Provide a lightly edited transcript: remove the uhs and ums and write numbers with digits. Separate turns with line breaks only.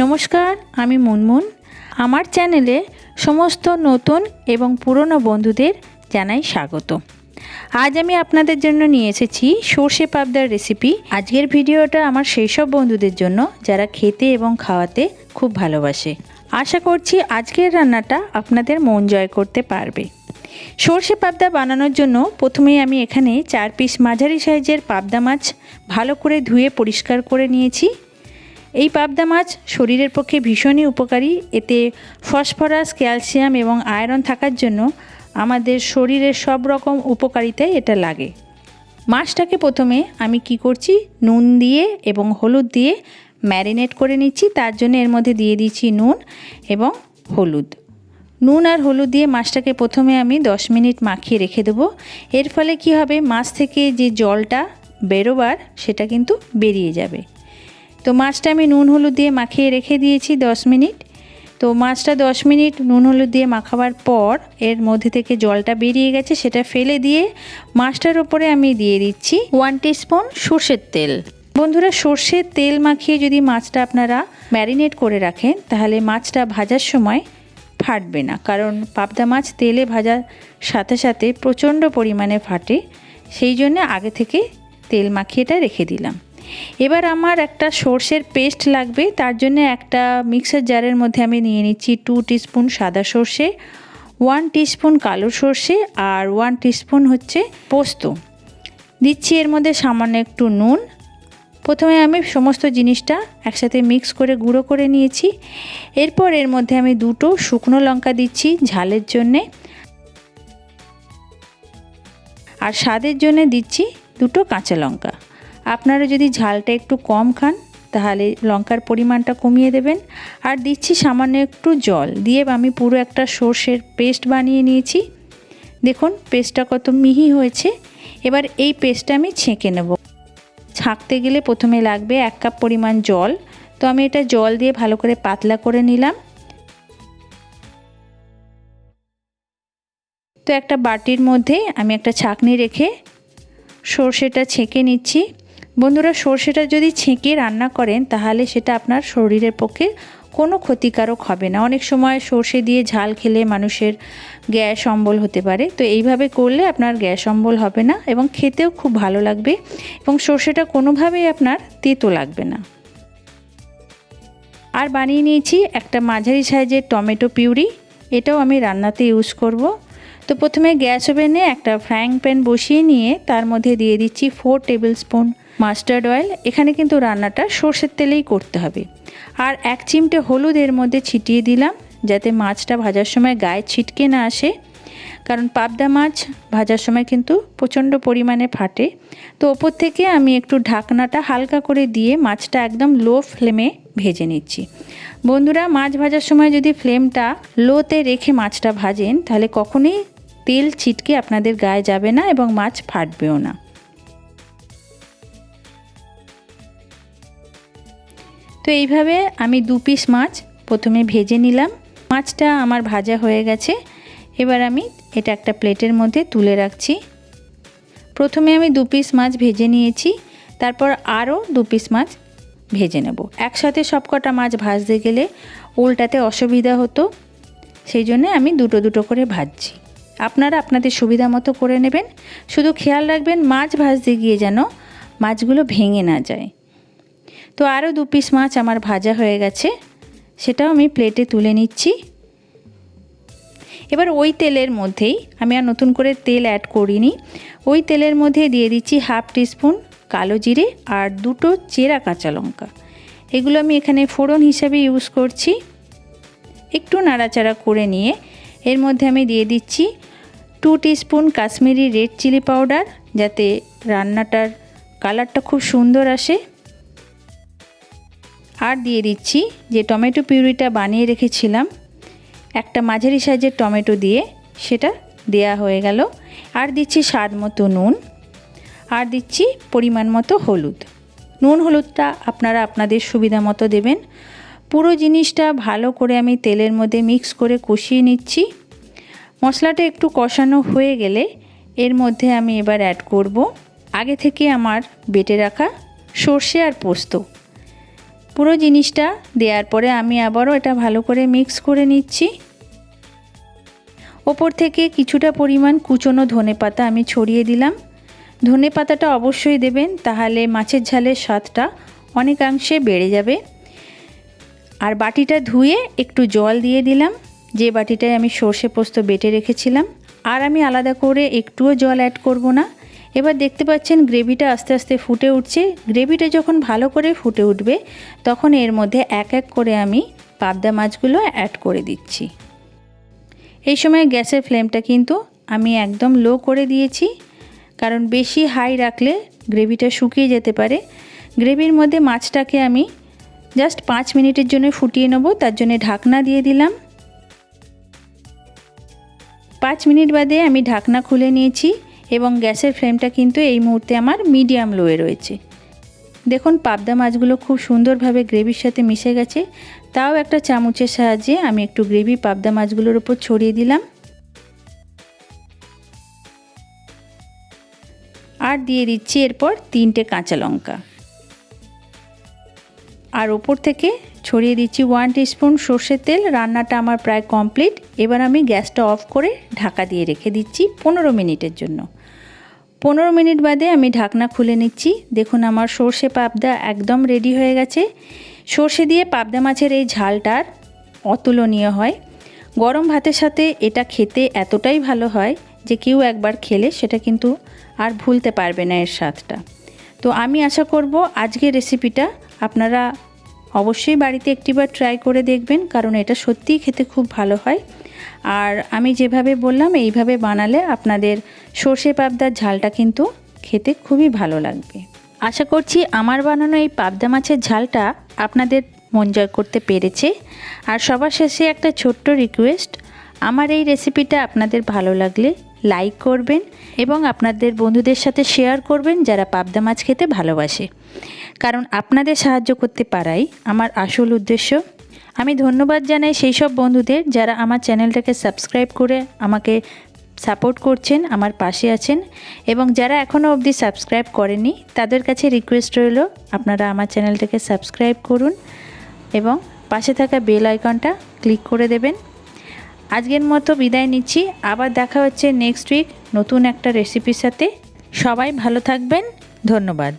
নমস্কার, আমি মুনমুন। আমার চ্যানেলে সমস্ত নতুন এবং পুরনো বন্ধুদের জানাই স্বাগত। আজ আমি আপনাদের জন্য নিয়ে এসেছি সর্ষে পাবদার রেসিপি। আজকের ভিডিওটা আমার সেই সব বন্ধুদের জন্য যারা খেতে এবং খাওয়াতে খুব ভালোবাসে। আশা করছি আজকের রান্নাটা আপনাদের মন জয় করতে পারবে। সর্ষে পাবদা বানানোর জন্য প্রথমেই আমি এখানে 4 পিস মাঝারি সাইজের পাবদা মাছ ভালো করে ধুয়ে পরিষ্কার করে নিয়েছি। এই পাবদা মাছ শরীরের পক্ষে ভীষণই উপকারী। এতে ফসফরাস, ক্যালসিয়াম এবং আয়রন থাকার জন্য আমাদের শরীরের সব রকম উপকারিতায় এটা লাগে। মাছটাকে প্রথমে আমি কি করছি, নুন দিয়ে এবং হলুদ দিয়ে ম্যারিনেট করে নিচ্ছি। তার জন্য এর মধ্যে দিয়ে দিচ্ছি নুন এবং হলুদ। নুন আর হলুদ দিয়ে মাছটাকে প্রথমে আমি 10 মিনিট মাখিয়ে রেখে দেবো। এর ফলে কি হবে, মাছ থেকে যে জলটা বেরোবার সেটা কিন্তু বেরিয়ে যাবে। তো মাছটা আমি নুন হলুদ দিয়ে মাখিয়ে রেখে দিয়েছি 10 মিনিট। তো মাছটা 10 মিনিট নুন হলুদ দিয়ে মাখাবার পর এর মধ্যে থেকে জলটা বেরিয়ে গেছে, সেটা ফেলে দিয়ে মাছটার ওপরে আমি দিয়ে দিচ্ছি 1 টিস্পুন সর্ষের তেল। বন্ধুরা, সর্ষের তেল মাখিয়ে যদি মাছটা আপনারা ম্যারিনেট করে রাখেন তাহলে মাছটা ভাজার সময় ফাটবে না, কারণ পাবদা মাছ তেলে ভাজার সাথে সাথে প্রচণ্ড পরিমাণে ফাটে। সেই জন্য আগে থেকে তেল মাখিয়ে এটা রেখে দিলাম। এবার আমার একটা সর্ষের পেস্ট লাগবে। তার জন্য একটা মিক্সার জারের মধ্যে আমি নিয়ে নিচ্ছি 2 টিস্পুন সাদা সর্ষে, 1 টিস্পুন কালো সর্ষে আর 1 টিস্পুন হচ্ছে পোস্ত। দিচ্ছি এর মধ্যে সামান্য একটু নুন। প্রথমে আমি সমস্ত জিনিসটা একসাথে মিক্স করে গুঁড়ো করে নিয়েছি। এরপর এর মধ্যে আমি 2টো শুকনো লঙ্কা দিচ্ছি ঝালের জন্যে, আর স্বাদের জন্য দিচ্ছি 2টো কাঁচা লঙ্কা। আপনারা যদি ঝালটা একটু কম খান তাহলে লঙ্কার পরিমাণটা কমিয়ে দেবেন। আর দিচ্ছি সামান্য একটু জল দিয়ে আমি পুরো একটা সর্ষের পেস্ট বানিয়ে নিয়েছি। দেখুন পেস্টটা কত মিহি হয়েছে। এবার এই পেস্টটা আমি ছেঁকে নেব। ছাঁকতে গেলে প্রথমে লাগবে 1 কাপ পরিমাণ জল। তো আমি এটা জল দিয়ে ভালো করে পাতলা করে নিলাম। তো একটা বাটির মধ্যে আমি একটা ছাঁকনি রেখে সর্ষেটা ছেঁকে নিচ্ছি। বন্ধুরা, সর্ষেটা যদি ছেঁকে রান্না করেন তাহলে সেটা আপনার শরীরের পক্ষে কোনো ক্ষতিকারক হবে না। অনেক সময় সর্ষে দিয়ে ঝাল খেলে মানুষের গ্যাস অম্বল হতে পারে। তো এইভাবে করলে আপনার গ্যাস অম্বল হবে না এবং খেতেও খুব ভালো লাগবে এবং সর্ষেটা কোনোভাবেই আপনার তেতো লাগবে না। আর বানিয়ে নিয়েছি একটা মাঝারি সাইজের টমেটো পিউরি। এটাও আমি রান্নাতে ইউজ করব। তো প্রথমে গ্যাস ওভেনে একটা ফ্রাইং প্যান বসিয়ে নিয়ে তার মধ্যে দিয়ে দিচ্ছি 4 টেবিল স্পুন মাস্টার্ড অয়েল। এখানে কিন্তু রান্নাটা সর্ষের তেলেই করতে হবে। আর 1 চিমটে হলুদ এর মধ্যে ছিটিয়ে দিলাম, যাতে মাছটা ভাজার সময় গায়ে ছিটকে না আসে, কারণ পাবদা মাছ ভাজার সময় কিন্তু প্রচণ্ড পরিমাণে ফাটে। তো ওপর থেকে আমি একটু ঢাকনাটা হালকা করে দিয়ে মাছটা একদম লো ফ্লেমে ভেজে নিচ্ছি। বন্ধুরা, মাছ ভাজার সময় যদি ফ্লেমটা লোতে রেখে মাছটা ভাজেন তাহলে কখনোই তেল ছিটকে আপনাদের গায়ে যাবে না এবং মাছ ফাটবেও না। তো এইভাবে আমি 2 পিস মাছ প্রথমে ভেজে নিলাম। মাছটা আমার ভাজা হয়ে গেছে। এবার আমি এটা একটা প্লেটের মধ্যে তুলে রাখছি। প্রথমে আমি 2 পিস মাছ ভেজে নিয়েছি, তারপর আরও 2 পিস মাছ ভেজে নেব। একসাথে সবকটা মাছ ভাজতে গেলে উল্টাতে অসুবিধা হতো, সেই জন্য আমি দুটো দুটো করে ভাজছি। আপনারা আপনাদের সুবিধা মতো করে নেবেন। শুধু খেয়াল রাখবেন মাছ ভাজতে গিয়ে যেন মাছগুলো ভেঙে না যায়। তো আরও 2 পিস মাছ আমার ভাজা হয়ে গেছে, সেটাও আমি প্লেটে তুলে নিচ্ছি। এবার ওই তেলের মধ্যেই আমি আর নতুন করে তেল অ্যাড করিনি, ওই তেলের মধ্যে দিয়ে দিচ্ছি 1/2 টিস্পুন কালো জিরে আর 2টো চেরা কাঁচা লঙ্কা। এগুলো আমি এখানে ফোড়ন হিসাবে ইউজ করছি। একটু নাড়াচাড়া করে নিয়ে এর মধ্যে আমি দিয়ে দিচ্ছি 2 teaspoon Kashmiri red chilli powder, যাতে রান্নাটার কালারটা খুব সুন্দর আসে। আর দিয়ে দিচ্ছি যে টমেটো পিউরিটা বানিয়ে রেখেছিলাম, একটা মাঝারি সাইজের টমেটো দিয়ে সেটা দেয়া হয়ে গেল। আর দিচ্ছি স্বাদ মতো নুন, আর দিচ্ছি পরিমাণ মতো হলুদ। নুন হলুদটা আপনারা আপনাদের সুবিধা মতো দেবেন। পুরো জিনিসটা ভালো করে আমি তেলের মধ্যে মিক্স করে কষিয়ে নিচ্ছি। মশলাটা একটু কষানো হয়ে গেলে এর মধ্যে আমি এবার অ্যাড করব আগে থেকে আমার বেটে রাখা সর্ষে আর পোস্ত। পুরো জিনিসটা দেওয়ার পরে আমি আবারও এটা ভালো করে মিক্স করে নিচ্ছি। ওপর থেকে কিছুটা পরিমাণ কুচনো ধনেপাতা আমি ছড়িয়ে দিলাম। ধনেপাতাটা অবশ্যই দেবেন, তাহলে মাছের ঝালের স্বাদটা অনেকাংশে বেড়ে যাবে। আর বাটিটা ধুয়ে একটু জল দিয়ে দিলাম, যে বাটিটায় আমি সর্ষে পোস্ত বেটে রেখেছিলাম। আর আমি আলাদা করে একটুও জল অ্যাড করব না। এবার দেখতে পাচ্ছেন গ্রেভিটা আস্তে আস্তে ফুটে উঠছে। গ্রেভিটা যখন ভালো করে ফুটে উঠবে তখন এর মধ্যে এক এক করে আমি পাবদা মাছগুলো অ্যাড করে দিচ্ছি। এই সময় গ্যাসের ফ্লেমটা কিন্তু আমি একদম লো করে দিয়েছি, কারণ বেশি হাই রাখলে গ্রেভিটা শুকিয়ে যেতে পারে। গ্রেভির মধ্যে মাছটাকে আমি জাস্ট 5 মিনিটের জন্য ফুটিয়ে নেব, তার জন্য ঢাকনা দিয়ে দিলাম। 5 মিনিট বাদে আমি ঢাকনা খুলে নিয়েছি এবং গ্যাসের ফ্লেমটা কিন্তু এই মুহূর্তে আমার মিডিয়াম লোয়ে রয়েছে। দেখুন পাবদা মাছগুলো খুব সুন্দরভাবে গ্রেভির সাথে মিশে গেছে। তাও একটা চামচের সাহায্যে আমি একটু গ্রেভি পাবদা মাছগুলোর উপর ছড়িয়ে দিলাম। আর দিয়ে দিচ্ছি এরপর 3টে কাঁচা লঙ্কা। আর ওপর থেকে ছড়িয়ে দিচ্ছি 1 টিস্পুন সর্ষের তেল। রান্নাটা আমার প্রায় কমপ্লিট। এবার আমি গ্যাসটা অফ করে ঢাকা দিয়ে রেখে দিচ্ছি 15 মিনিটের জন্য। 15 মিনিট বাদে আমি ঢাকনা খুলে নিচ্ছি। দেখুন আমার সর্ষে পাবদা একদম রেডি হয়ে গেছে। সর্ষে দিয়ে পাবদা মাছের এই ঝালটার অতুলনীয় হয়। গরম ভাতের সাথে এটা খেতে এতটাই ভালো হয় যে কেউ একবার খেলে সেটা কিন্তু আর ভুলতে পারবে না এর স্বাদটা। তো আমি আশা করব আজকের রেসিপিটা আপনারা অবশ্যই বাড়িতে একটিবার ট্রাই করে দেখবেন, কারণ এটা সত্যিই খেতে খুব ভালো হয়। আর আমি যেভাবে বললাম এইভাবে বানালে আপনাদের সর্ষে পাবদার ঝালটা কিন্তু খেতে খুবই ভালো লাগবে। আশা করছি আমার বানানো এই পাবদা মাছের ঝালটা আপনাদের মন জয় করতে পেরেছে। আর সবার শেষে একটা ছোট্ট রিকোয়েস্ট, আমার এই রেসিপিটা আপনাদের ভালো লাগলে লাইক করবেন এবং আপনাদের বন্ধুদের সাথে শেয়ার করবেন যারা পাবদা মাছ খেতে ভালোবাসে, কারণ আপনাদের সাহায্য করতে পারাই আমার আসল উদ্দেশ্য। আমি ধন্যবাদ জানাই সেই সব বন্ধুদের যারা আমার চ্যানেলটাকে সাবস্ক্রাইব করে আমাকে সাপোর্ট করছেন, আমার পাশে আছেন। এবং যারা এখনও অবধি সাবস্ক্রাইব করেনি তাদের কাছে রিকোয়েস্ট রইল আপনারা আমার চ্যানেলটাকে সাবস্ক্রাইব করুন এবং পাশে থাকা বেল আইকনটা ক্লিক করে দেবেন। আজকের মতো বিদায় নিচ্ছি। আবার দেখা হচ্ছে নেক্সট উইক নতুন একটা রেসিপির সাথে। সবাই ভালো থাকবেন। ধন্যবাদ।